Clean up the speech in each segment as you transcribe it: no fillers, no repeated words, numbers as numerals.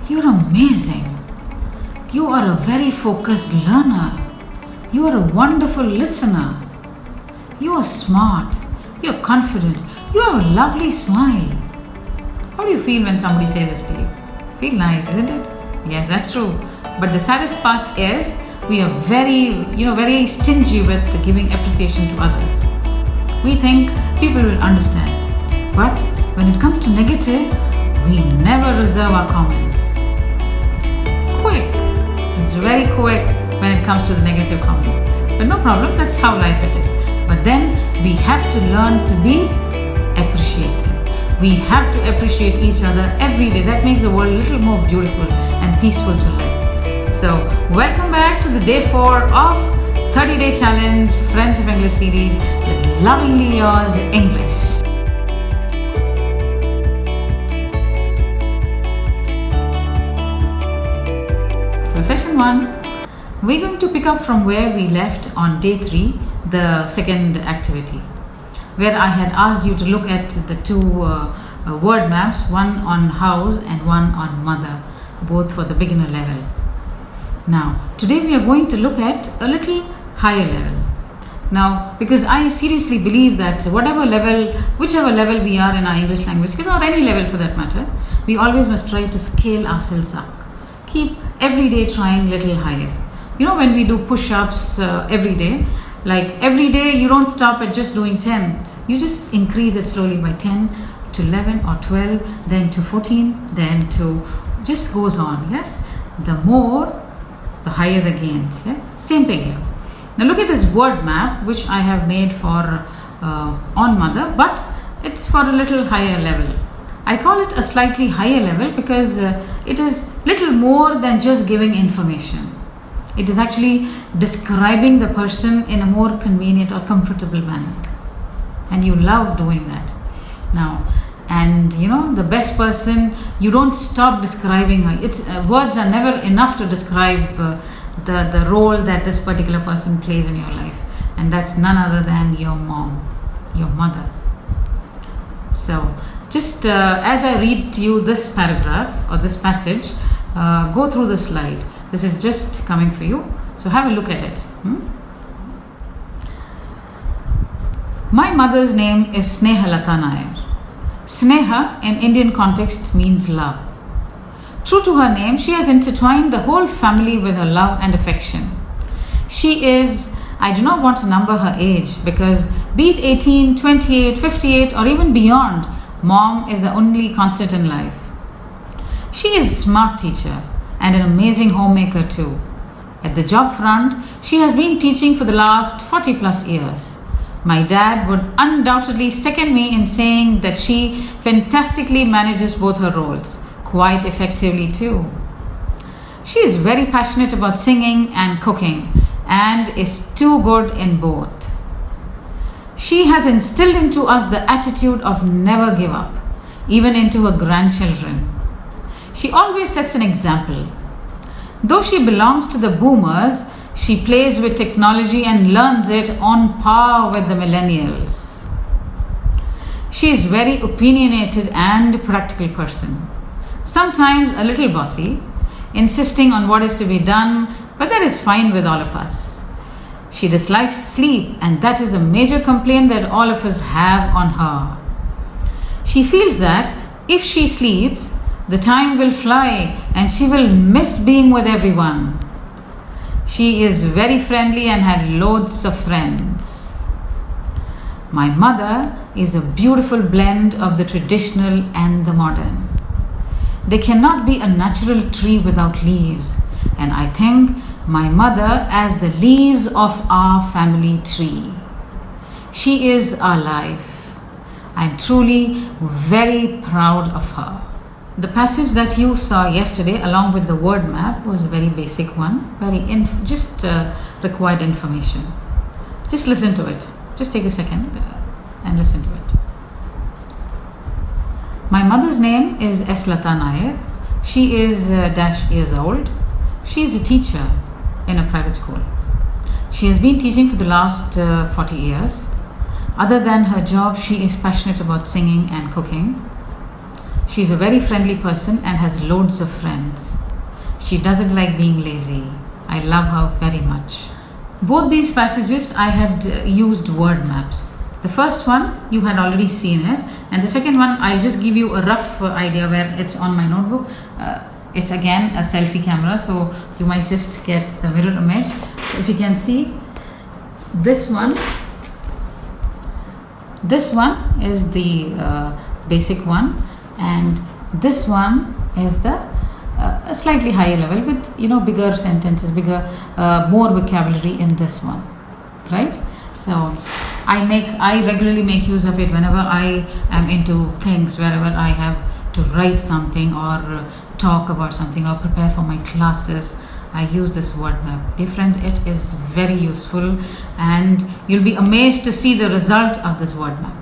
You're amazing. You are a very focused learner. You are a wonderful listener. You are smart. You're confident. You have a lovely smile. How do you feel when somebody says this to you? Feel nice, isn't it? Yes, that's true. But the saddest part is we are very stingy with giving appreciation to others. We think people will understand. But when it comes to negative, we never reserve our comments. Quick. It's very quick when it comes to the negative comments. But no problem, that's how life it is. But then we have to learn to be appreciative. We have to appreciate each other every day. That makes the world a little more beautiful and peaceful to live. So, welcome back to the day 4 of 30-day challenge Friends of English series with Lovingly Yours English. So, session 1, we're going to pick up from where we left on day 3, the second activity, where I had asked you to look at the two word maps, one on house and one on mother, both for the beginner level. Now, today we are going to look at a little higher level. Now, because I seriously believe that whichever level we are in our English language, or any level for that matter, we always must try to scale ourselves up. Keep every day trying a little higher. You know, when we do push-ups every day, like every day you don't stop at just doing 10. You just increase it slowly by 10 to 11 or 12, then to 14, then to just goes on. Yes, the more, the higher the gains. Yeah? Same thing here. Now look at this word map which I have made for on mother, but it's for a little higher level. I call it a slightly higher level because it is little more than just giving information. It is actually describing the person in a more convenient or comfortable manner. And you love doing that. Now, and you know, the best person, you don't stop describing her. It's words are never enough to describe the role that this particular person plays in your life. And that's none other than your mom, your mother. So, just as I read to you this paragraph or this passage, go through the slide. This is just coming for you. So have a look at it. My mother's name is Snehalata Nair. Sneha in Indian context means love. True to her name, she has intertwined the whole family with her love and affection. She is, I do not want to number her age because be it 18, 28, 58 or even beyond, mom is the only constant in life. She is a smart teacher and an amazing homemaker too. At the job front, she has been teaching for the last 40 plus years. My dad would undoubtedly second me in saying that she fantastically manages both her roles, quite effectively too. She is very passionate about singing and cooking and is too good in both. She has instilled into us the attitude of never give up, even into her grandchildren. She always sets an example. Though she belongs to the boomers, she plays with technology and learns it on par with the millennials. She is very opinionated and practical person. Sometimes a little bossy, insisting on what is to be done, but that is fine with all of us. She dislikes sleep, and that is a major complaint that all of us have on her. She feels that if she sleeps, the time will fly and she will miss being with everyone. She is very friendly and had loads of friends. My mother is a beautiful blend of the traditional and the modern. There cannot be a natural tree without leaves, and I think my mother as the leaves of our family tree. She is our life. I am truly very proud of her. The passage that you saw yesterday along with the word map was a very basic one, required information. Just listen to it. Just take a second and listen to it. My mother's name is Eslata Nair. She is -years old. She is a teacher in a private school. She has been teaching for the last 40 years. Other than her job, she is passionate about singing and cooking. She's a very friendly person and has loads of friends. She doesn't like being lazy. I love her very much. Both these passages I had used word maps. The first one you had already seen it, and the second one I'll just give you a rough idea where it's on my notebook. It's again a selfie camera, so you might just get the mirror image. So if you can see, this one is the basic one, and this one is the a slightly higher level with bigger sentences, more vocabulary in this one, right? So I regularly make use of it whenever I am into things, wherever I have to write something or talk about something or prepare for my classes. I use this word map. Dear friends, it is very useful and you'll be amazed to see the result of this word map.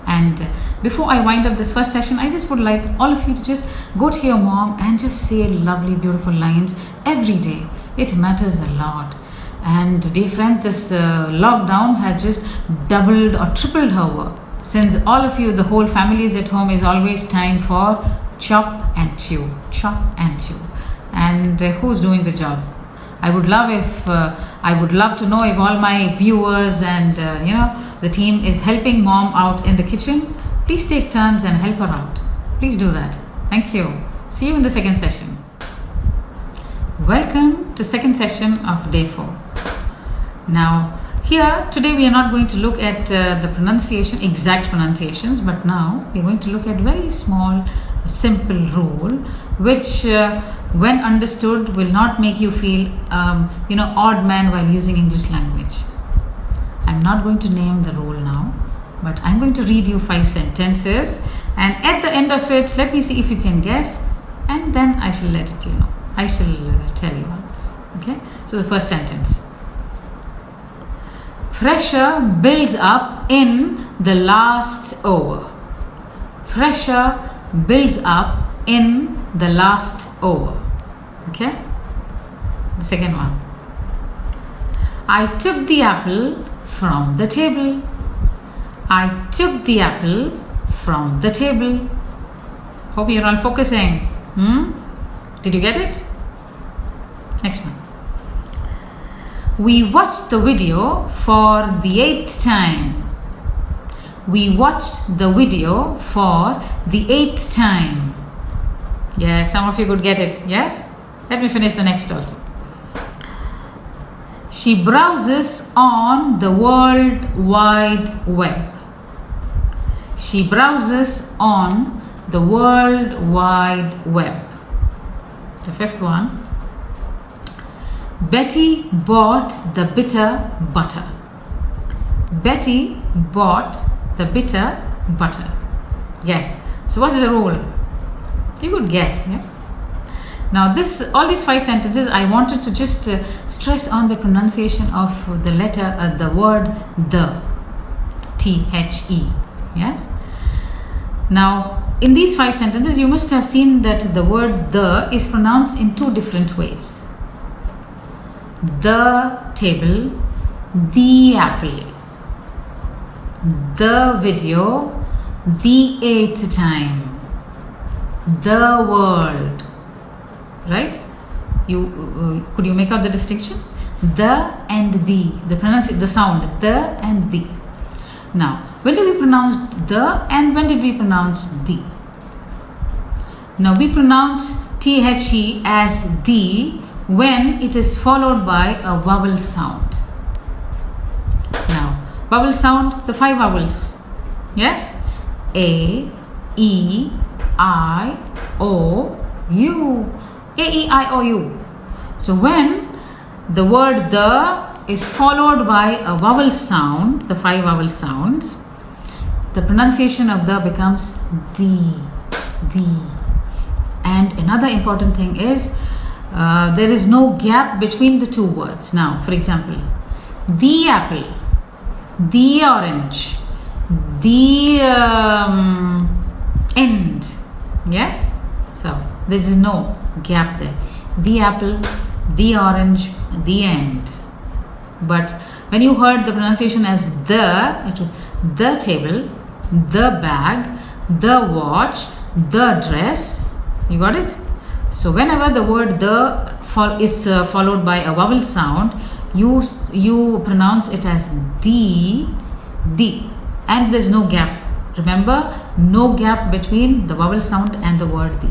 And before I wind up this first session, I just would like all of you to just go to your mom and just say lovely, beautiful lines every day. It matters a lot. And dear friends, this lockdown has just doubled or tripled her work. Since all of you, the whole family is at home, is always time for chop and chew. And who's doing the job? I would love to know if all my viewers and the team is helping mom out in the kitchen. Please take turns and help her out. Please do that. Thank you. See you in the second session. Welcome to second session of day 4. Now here today we are not going to look at the pronunciation, exact pronunciations, but now we are going to look at very small, simple rule which when understood will not make you feel odd man while using English language. I'm not going to name the rule now, but I'm going to read you 5 sentences, and at the end of it, let me see if you can guess, and then I shall let it I shall tell you all this. Okay, so the first sentence: pressure builds up in the last over. Pressure builds up in the last over. Okay, the second one: I took the apple from the table. I took the apple from the table. Hope you're all focusing. Did you get it? Next one. We watched the video for the 8th time. We watched the video for the 8th time. Yeah, some of you could get it. Yes? Let me finish the next also. She browses on the World Wide Web. She browses on the World Wide Web. The fifth one. Betty bought the bitter butter. Betty bought the bitter butter. Yes. So what is the rule? You could guess, yeah? Now all these 5 sentences, I wanted to just stress on the pronunciation of the letter, the word the, T-H-E, yes? Now, in these 5 sentences, you must have seen that the word the is pronounced in 2 different ways. The table, the apple, the video, the 8th time, the world. Right? Could you make out the distinction? The and the sound the and the. Now, when did we pronounce the and when did we pronounce the? Now we pronounce THE as the when it is followed by a vowel sound. Now, vowel sound, the 5 vowels. Yes? A, E, I, O, U. A-E-I-O-U. So when the word the is followed by a vowel sound, the 5 vowel sounds, the pronunciation of the becomes the. And another important thing is there is no gap between the 2 words. Now, for example, the apple, the orange, the end. Yes? So there is no gap there. The apple, the orange, the end. But when you heard the pronunciation as the, it was the table, the bag, the watch, the dress. You got it? So whenever the word the is followed by a vowel sound, you pronounce it as the, and there's no gap. Remember, no gap between the vowel sound and the word the.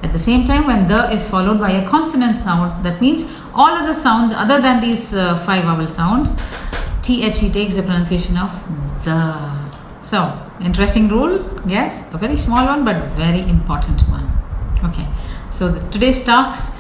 At the same time, when the is followed by a consonant sound, that means all other sounds other than these 5 vowel sounds, THE takes the pronunciation of the. So, interesting rule, yes, a very small one but very important one. Okay, so today's tasks,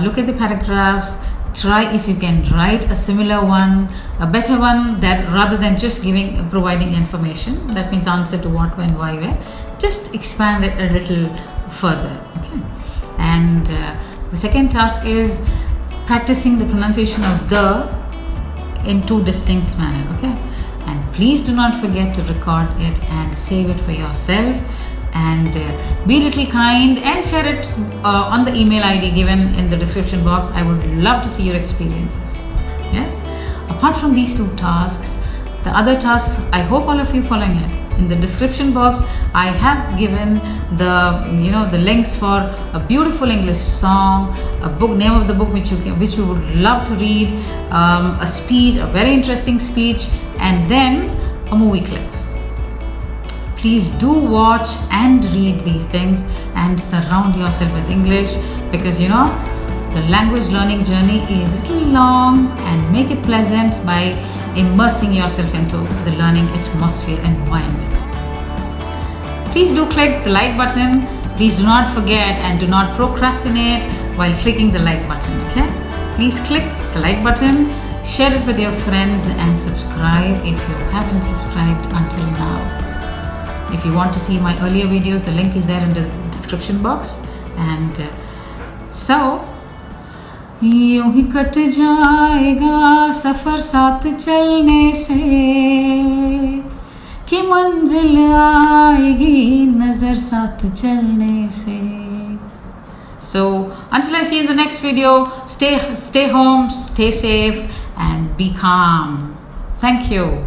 look at the paragraphs, try if you can write a similar one, a better one, that rather than just providing information, that means answer to what, when, why, where, just expand it a little further. Okay, and the second task is practicing the pronunciation of the in 2 distinct manner. Okay, and please do not forget to record it and save it for yourself, and be a little kind and share it on the email ID given in the description box. I would love to see your experiences. Yes, apart from these 2 tasks, the other tasks, I hope all of you following it. In the description box, I have given the links for a beautiful English song, a book, name of the book which you would love to read, a speech, a very interesting speech, and then a movie clip. Please do watch and read these things and surround yourself with English, because the language learning journey is a little long, and make it pleasant by immersing yourself into the learning atmosphere environment. Please do click the like button. Please do not forget and do not procrastinate while clicking the like button. Okay, please click the like button, share it with your friends, and subscribe if you haven't subscribed until now. If you want to see my earlier videos, the link is there in the description box. And so यूं ही cut जाएगा सफर साथ चलने से, कि मंजिल आएगी नजर साथ चलने से. So until I see you in the next video, stay home, stay safe, and be calm. Thank you.